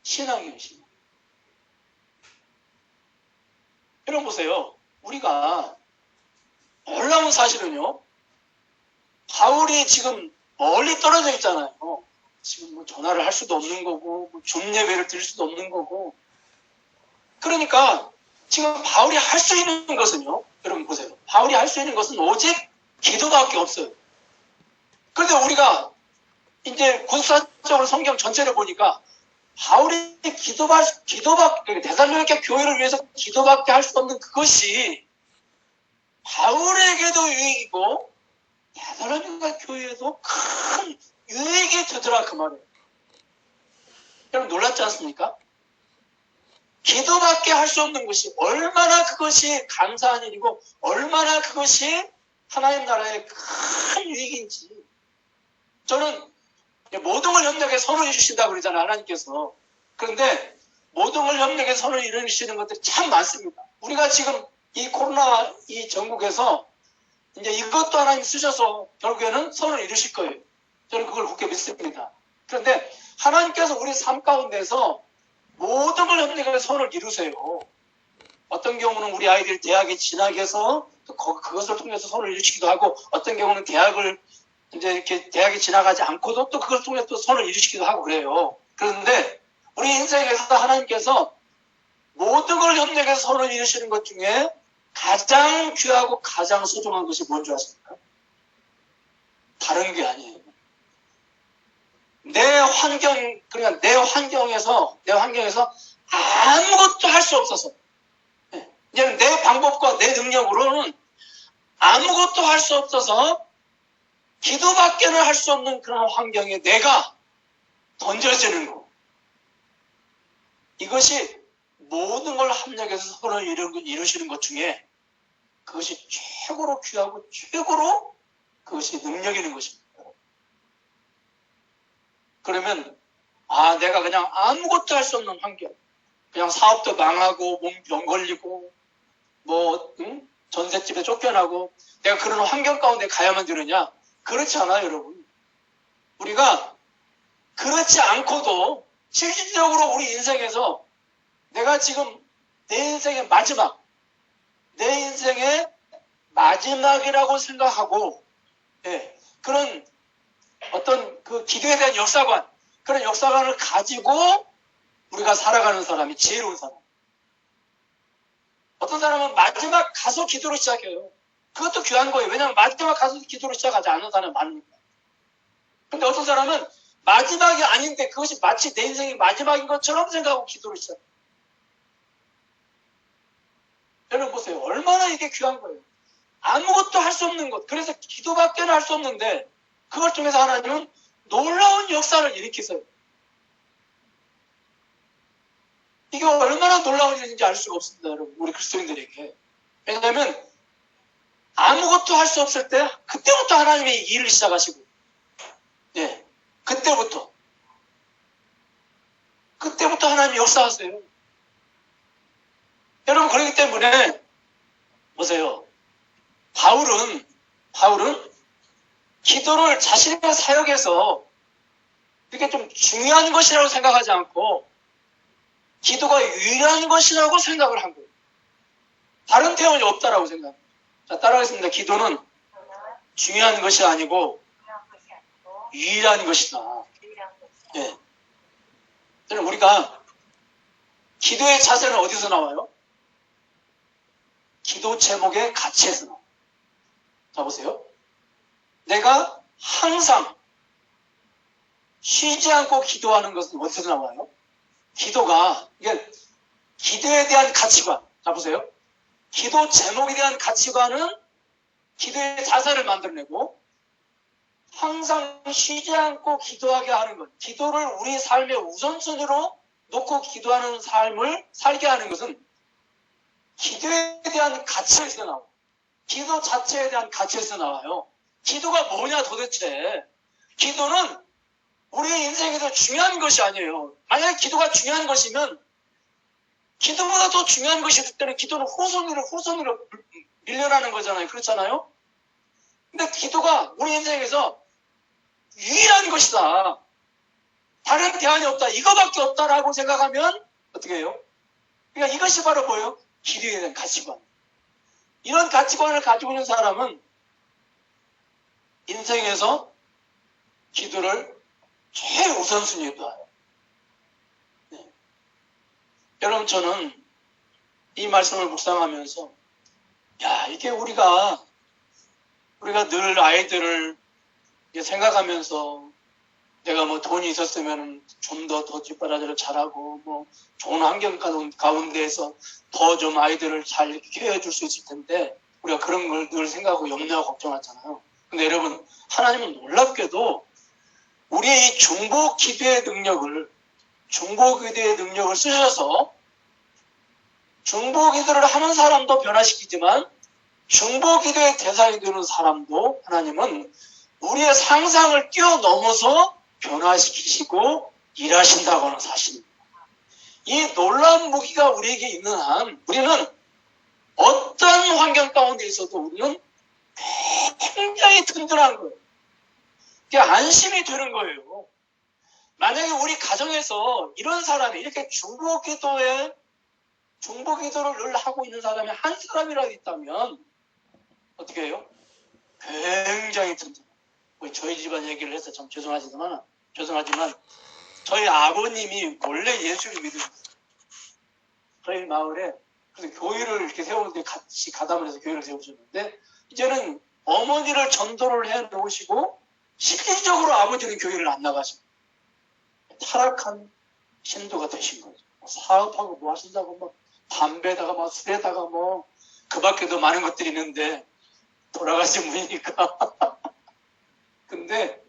신앙이에요. 신앙. 여러분 보세요. 우리가 놀라운 사실은요. 바울이 지금 멀리 떨어져 있잖아요. 지금 뭐 전화를 할 수도 없는 거고 줌 예배를 드릴 수도 없는 거고. 그러니까 지금 바울이 할 수 있는 것은요. 여러분 보세요. 바울이 할 수 있는 것은 오직 기도밖에 없어요. 그런데 우리가 이제 군사적으로 성경 전체를 보니까 바울이 기도밖에 데살로니가 교회를 위해서 기도밖에 할 수 없는 그것이 바울에게도 유익이고 데살로니가 교회에도 큰 유익이 되더라 그 말이에요. 여러분 놀랍지 않습니까? 기도밖에 할 수 없는 것이 얼마나 그것이 감사한 일이고 얼마나 그것이 하나님 나라의 큰 유익인지. 저는 모든 걸 협력해 선을 이루신다고 그러잖아요. 하나님께서. 그런데 모든 걸 협력해 선을 이루시는 것들이 참 많습니다. 우리가 지금 이 코로나 이 전국에서 이제 이것도 하나님 쓰셔서 결국에는 선을 이루실 거예요. 저는 그걸 굳게 믿습니다. 그런데 하나님께서 우리 삶 가운데서 모든 걸 협력해 선을 이루세요. 어떤 경우는 우리 아이들이 대학에 진학해 해서 그것을 통해서 선을 이루시기도 하고 어떤 경우는 대학을 이제 이렇게 대학에 지나가지 않고도 또 그걸 통해서 또 선을 이루시기도 하고 그래요. 그런데 우리 인생에서 하나님께서 모든 걸 협력해서 선을 이루시는 것 중에 가장 귀하고 가장 소중한 것이 뭔지 아십니까? 다른 게 아니에요. 그러니까 내 환경에서 아무것도 할 수 없어서 그냥 내 방법과 내 능력으로는 아무것도 할 수 없어서 기도밖에는 할 수 없는 그런 환경에 내가 던져지는 거. 이것이 모든 걸 합력해서 선을 이루시는 것 중에 그것이 최고로 귀하고 최고로 그것이 능력 있는 것입니다. 그러면 내가 그냥 아무것도 할 수 없는 환경, 그냥 사업도 망하고 몸병 걸리고 전셋집에 쫓겨나고 내가 그런 환경 가운데 가야만 되느냐? 그렇지 않아요, 여러분. 우리가 그렇지 않고도 실질적으로 우리 인생에서 내가 지금 내 인생의 마지막이라고 생각하고 그런 어떤 그 기도에 대한 그런 역사관을 가지고 우리가 살아가는 사람이 지혜로운 사람. 어떤 사람은 마지막 가서 기도를 시작해요. 그것도 귀한 거예요. 왜냐하면 마지막 가서 기도를 시작하지 않는 사람이 많으니까. 근데 어떤 사람은 마지막이 아닌데 그것이 마치 내 인생이 마지막인 것처럼 생각하고 기도를 시작해요. 여러분 보세요. 얼마나 이게 귀한 거예요. 아무것도 할 수 없는 것. 그래서 기도밖에는 할 수 없는데 그걸 통해서 하나님은 놀라운 역사를 일으키세요. 이게 얼마나 놀라운 일인지 알 수가 없습니다. 여러분. 우리 그리스도인들에게. 왜냐하면 아무것도 할 수 없을 때 그때부터 하나님이 일을 시작하시고 그때부터 하나님이 역사하세요. 여러분 그렇기 때문에 보세요. 바울은 기도를 자신의 사역에서 이렇게 좀 중요한 것이라고 생각하지 않고 기도가 유일한 것이라고 생각을 한 거예요. 다른 태원이 없다라고 생각합니다. 자, 따라하겠습니다. 기도는 중요한 것이 아니고 유일한 것이다. 예. 그럼 우리가 기도의 자세는 어디서 나와요? 기도 제목의 가치에서 나와요. 자, 보세요. 내가 항상 쉬지 않고 기도하는 것은 어디서 나와요? 기도에 대한 가치관. 자, 보세요. 기도 제목에 대한 가치관은 기도의 자세를 만들어내고 항상 쉬지 않고 기도하게 하는 것. 기도를 우리 삶의 우선순위로 놓고 기도하는 삶을 살게 하는 것은 기도에 대한 가치에서 나와요. 기도 자체에 대한 가치에서 나와요. 기도가 뭐냐 도대체. 기도는 우리의 인생에서 중요한 것이 아니에요. 만약에 기도가 중요한 것이면 기도보다 더 중요한 것이 있을 때는 기도는 후손으로 밀려나는 거잖아요. 그렇잖아요? 근데 기도가 우리 인생에서 유일한 것이다. 다른 대안이 없다. 이거밖에 없다라고 생각하면 어떻게 해요? 그러니까 이것이 바로 뭐예요? 기도에 대한 가치관. 이런 가치관을 가지고 있는 사람은 인생에서 기도를 최우선순위로 봐요. 네. 여러분, 저는 이 말씀을 묵상하면서 이게 우리가 늘 아이들을 생각하면서 내가 뭐 돈이 있었으면 좀 더 뒷바라지를 잘하고 뭐 좋은 환경 가운데에서 더 좀 아이들을 잘 키워줄 수 있을 텐데 우리가 그런 걸 늘 생각하고 염려하고 걱정하잖아요. 근데 여러분, 하나님은 놀랍게도 우리의 이 중보 기도의 능력을 쓰셔서 중보 기도를 하는 사람도 변화시키지만 중보 기도의 대상이 되는 사람도 하나님은 우리의 상상을 뛰어넘어서 변화시키시고 일하신다고 하는 사실입니다. 이 놀라운 무기가 우리에게 있는 한 우리는 어떤 환경 가운데 있어도 우리는 굉장히 든든한 거예요. 그게 안심이 되는 거예요. 만약에 우리 가정에서 이런 사람이 이렇게 중보 기도를 늘 하고 있는 사람이 한 사람이라도 있다면 어떻게 해요? 굉장히 든든해요. 저희 집안 얘기를 해서 참 죄송하지만 저희 아버님이 원래 예수를 믿으셨어요. 저희 마을에 그래서 교회를 이렇게 세우는데 같이 가담을 해서 교회를 세우셨는데 이제는 어머니를 전도를 해놓으시고 실질적으로 아버지는 교회를 안 나가시고 타락한 신도가 되신 거죠. 사업하고 뭐 하신다고 막 담배다가 막 술에다가 뭐 그 밖에도 많은 것들이 있는데 돌아가신 분이니까. 근데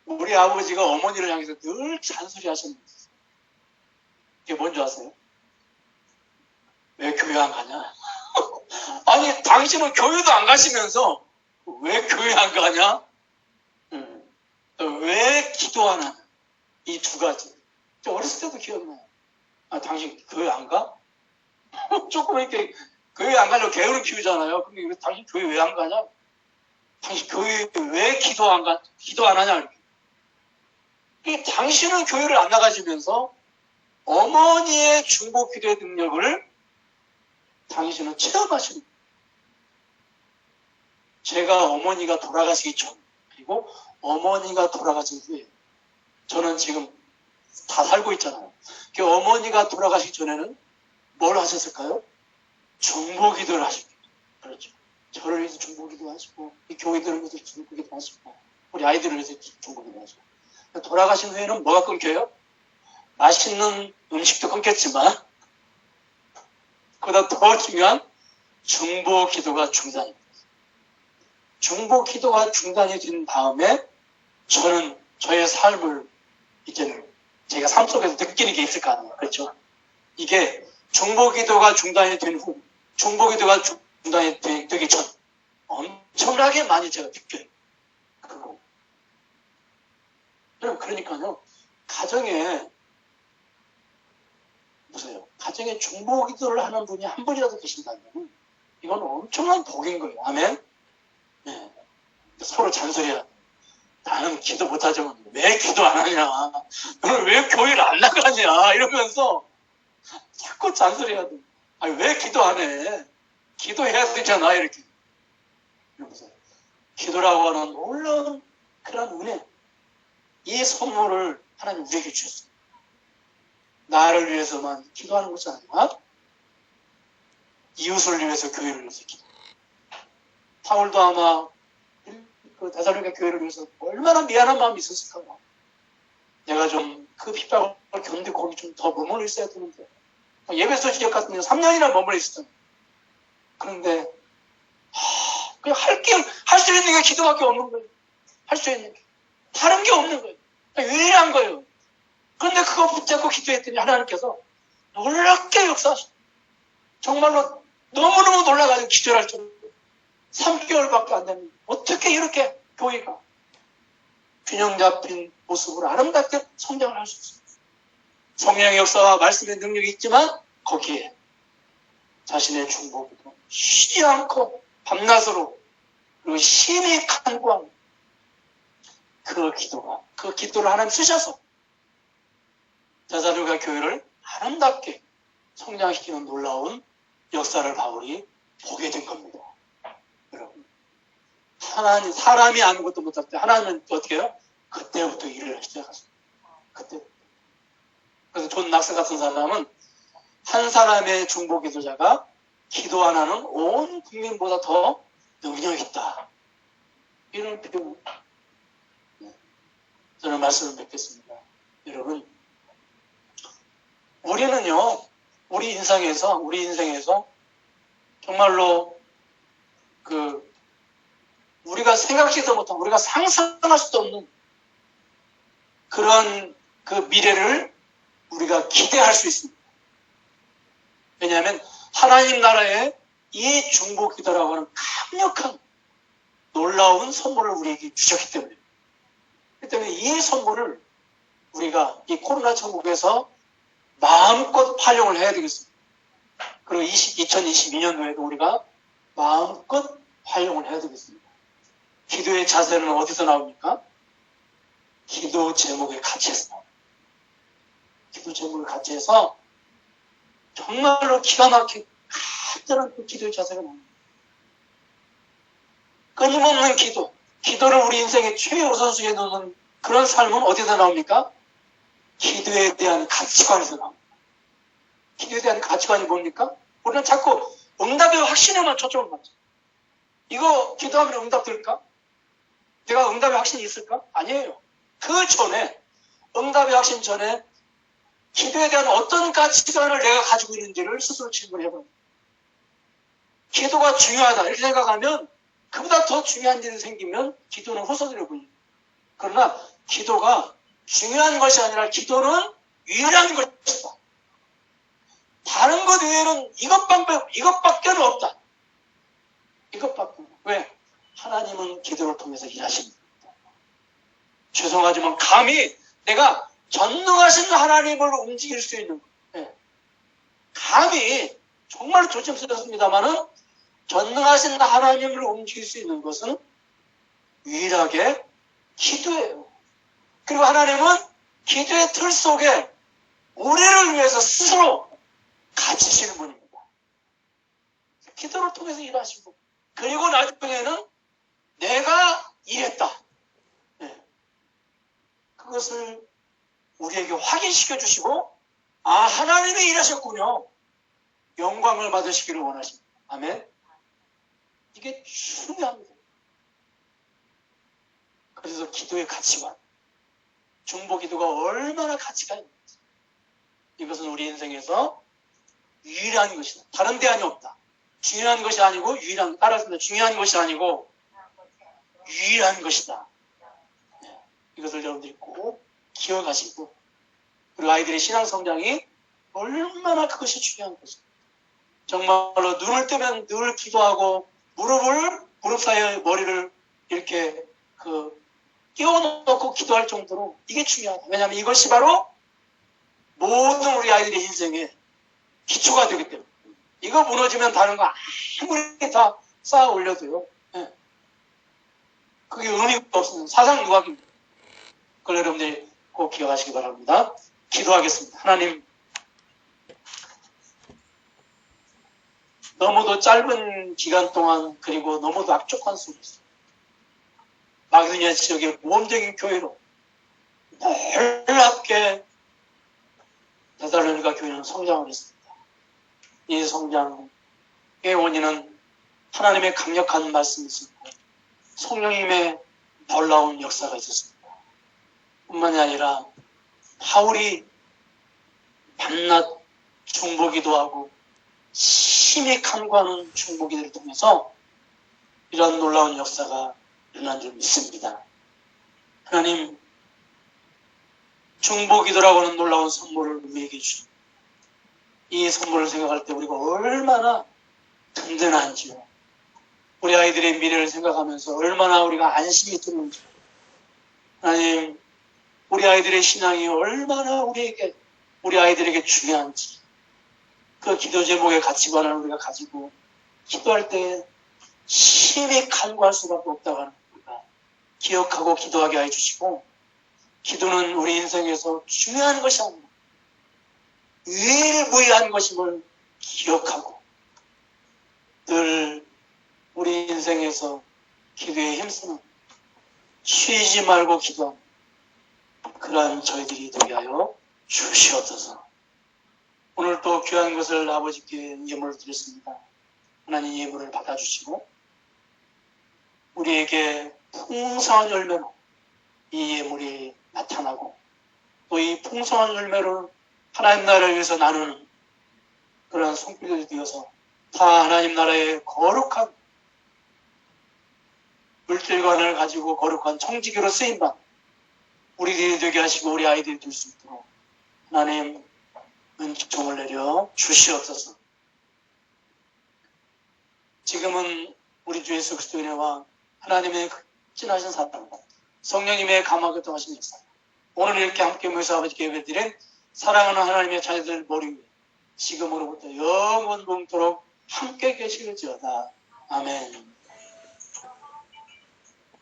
우리 아버지가 어머니를 향해서 늘 잔소리 하셨는데 이게 뭔지 아세요? 왜 교회 안 가냐? 아니, 당신은 교회도 안 가시면서 왜 교회 안 가냐? 왜 기도 안 하냐? 이 두 가지. 저 어렸을 때도 기억나요. 당신 교회 안 가? 조금 이렇게 교회 안 가려고 게으름 키우잖아요. 근데 왜 당신 교회 왜 안 가냐? 당신 교회 왜 기도 안 하냐? 이렇게. 당신은 교회를 안 나가시면서 어머니의 중보 기도의 능력을 당신은 체험하시는 거예요. 제가 어머니가 돌아가시기 전 그리고 어머니가 돌아가신 후에 저는 지금 다 살고 있잖아요. 어머니가 돌아가시기 전에는 뭘 하셨을까요? 중보 기도를 하십니다. 그렇죠. 저를 위해서 중보 기도 하시고 이 교회들을 위해서 중보 기도 하시고 우리 아이들을 위해서 중보 기도 하시고 돌아가신 후에는 뭐가 끊겨요? 맛있는 음식도 끊겼지만 그보다 더 중요한 중보 기도가 중단이 됩니다. 중보 기도가 중단이 된 다음에 저는 저의 삶을 이제는 제가 삶 속에서 느끼는 게 있을 거 아니에요. 그렇죠? 이게 중보 기도가 중단이 된 후, 중보 기도가 중단이 되기 전 엄청나게 많이 제가 느껴요. 그거. 여러분, 그러니까요, 가정에 보세요. 가정에 중보 기도를 하는 분이 한 분이라도 계신다면 이건 엄청난 복인 거예요. 아멘? 네. 서로 잔소리야. 나는 기도 못하지만 왜 기도 안 하냐? 너는 왜 교회를 안 나가냐? 이러면서 자꾸 잔소리해야 돼. 아니, 왜 기도 안 해? 기도해야 되잖아. 이렇게. 이러면서 기도라고 하는 놀라운 그런 은혜, 이 선물을 하나님 우리에게 주셨어요. 나를 위해서만 기도하는 것이 아니라 이웃을 위해서, 교회를 위해서 기도. 바울도 아마 그 데살로니가 교회를 위해서 얼마나 미안한 마음이 있었을까. 내가 좀 그 핍박을 견디고 거기 좀 더 머물러 있어야 되는데 예배소 지역 같은 데 3년이나 머물러 있었잖아요. 그런데 그냥 할 수 있는 게 기도밖에 없는 거예요. 할 수 있는 게 다른 게 없는 거예요. 유일한 거예요. 그런데 그거 붙잡고 기도했더니 하나님께서 놀랍게 역사하셨어요. 정말로 너무너무 놀라가지고 기도를 할 정도로 3개월밖에 안 됐는데 어떻게 이렇게 교회가 균형 잡힌 모습으로 아름답게 성장을 할 수 있어요. 성령의 역사와 말씀의 능력이 있지만 거기에 자신의 중보기도 쉬지 않고 밤낮으로 그리고 심히 간구하는 그 기도를 하나님 쓰셔서 자자들과 교회를 아름답게 성장시키는 놀라운 역사를 바울이 보게 된 겁니다. 여러분, 사람이 아무것도 못할 때 하나님은 어떻게 해요? 그때부터 일을 시작하십니다. 그때. 그래서 존 낙스 같은 사람은 한 사람의 중보 기도자가 기도 하나는 온 국민보다 더 능력 있다. 이런 표현. 저는 말씀을 맺겠습니다. 여러분, 우리는요, 우리 인생에서 정말로 우리가 생각지도 못한, 우리가 상상할 수도 없는 그런 그 미래를 우리가 기대할 수 있습니다. 왜냐하면 하나님 나라의 이 중보 기도라고 하는 강력한 놀라운 선물을 우리에게 주셨기 때문에 그렇기 때문에 이 선물을 우리가 이 코로나 천국에서 마음껏 활용을 해야 되겠습니다. 그리고 2022년도에도 우리가 마음껏 활용을 해야 되겠습니다. 기도의 자세는 어디서 나옵니까? 기도 제목의 가치에서 나옵니다. 기도 제목을 같이 해서 정말로 기가 막힌 간단한 그 기도의 자세가 나옵니다. 끊임없는 기도를 우리 인생의 최우선순위에 놓는 그런 삶은 어디서 나옵니까? 기도에 대한 가치관에서 나옵니다. 기도에 대한 가치관이 뭡니까? 우리는 자꾸 응답의 확신에만 초점을 맞죠. 이거 기도하면 응답 될까? 내가 응답의 확신이 있을까? 아니에요. 그 전에, 응답의 확신 전에 기도에 대한 어떤 가치관을 내가 가지고 있는지를 스스로 질문해봐요. 기도가 중요하다 이렇게 생각하면 그보다 더 중요한 일이 생기면 기도는 호소되려 보입니다. 그러나 기도가 중요한 것이 아니라 기도는 유일한 것이다. 다른 것 외에는 이것밖에 없다. 이것밖에. 왜? 하나님은 기도를 통해서 일하십니다. 죄송하지만 감히 내가 전능하신 하나님을 움직일 수 있는 감히 정말 조심스럽습니다만은 전능하신 하나님을 움직일 수 있는 것은 유일하게 기도예요. 그리고 하나님은 기도의 틀 속에 우리를 위해서 스스로 갇히시는 분입니다. 기도를 통해서 일하시고 그리고 나중에는 내가 일했다. 그것을 우리에게 확인시켜 주시고 하나님이 일하셨군요. 영광을 받으시기를 원하십니다. 아멘. 이게 중요합니다. 그래서 기도의 가치관, 중보 기도가 얼마나 가치가 있는지 이것은 우리 인생에서 유일한 것이다. 다른 대안이 없다. 중요한 것이 아니고 따라서 중요한 것이 아니고 유일한 것이다. 이것을 여러분들이 꼭 기억하시고 그리고 아이들의 신앙 성장이 얼마나 그것이 중요한 것입니다. 정말로 눈을 뜨면 늘 기도하고 무릎 사이에 머리를 이렇게 끼워놓고 기도할 정도로 이게 중요하다. 왜냐하면 이것이 바로 모든 우리 아이들의 인생의 기초가 되기 때문에 이거 무너지면 다른 거 아무리 다 쌓아 올려도요. 그게 의미가 없습니다. 사상 누각입니다. 그걸 여러분들이 꼭 기억하시기 바랍니다. 기도하겠습니다. 하나님, 너무도 짧은 기간 동안 그리고 너무도 악족한 속에서 마게도니아 지역의 모험적인 교회로 놀랍게 데살로니가 교회는 성장을 했습니다. 이 성장의 원인은 하나님의 강력한 말씀이 있었고 성령님의 놀라운 역사가 있었습니다. 뿐만이 아니라 바울이 밤낮 중보기도 하고 심히 간구하는 중보기들을 통해서 이런 놀라운 역사가 일어난 줄 믿습니다. 하나님, 중보기도라고 하는 놀라운 선물을 우리에게 주십니다. 이 선물을 생각할 때 우리가 얼마나 든든한지요. 우리 아이들의 미래를 생각하면서 얼마나 우리가 안심이 드는지. 하나님, 우리 아이들의 신앙이 얼마나 우리 아이들에게 중요한지. 그 기도 제목의 가치관을 우리가 가지고 기도할 때 심히 간구할 수밖에 없다고 하는 겁니다. 기억하고 기도하게 해주시고, 기도는 우리 인생에서 중요한 것이 아닙니다. 유일무이한 것임을 기억하고 늘 우리 인생에서 기도에 힘쓰는, 쉬지 말고 기도하는 그러한 저희들이 되게 하여 주시옵소서. 오늘 또 귀한 것을 아버지께 예물을 드렸습니다. 하나님 예물을 받아주시고 우리에게 풍성한 열매로 이 예물이 나타나고 또 이 풍성한 열매를 하나님 나라를 위해서 나누는 그런 손길들이 되어서 다 하나님 나라의 거룩한 물질관을 가지고 거룩한 청지기로 쓰임받 우리들이 되게 하시고 우리 아이들이 될 수 있도록 하나님 은총을 내려 주시옵소서. 지금은 우리 주 예수 그리스도의 은혜와 하나님의 진하신 사랑, 성령님의 감화교통하신 역사, 오늘 이렇게 함께 모여서 아버지께 예배드린 사랑하는 하나님의 자녀들 머리 위에 지금으로부터 영원토록 함께 계시겠지어다. 아멘.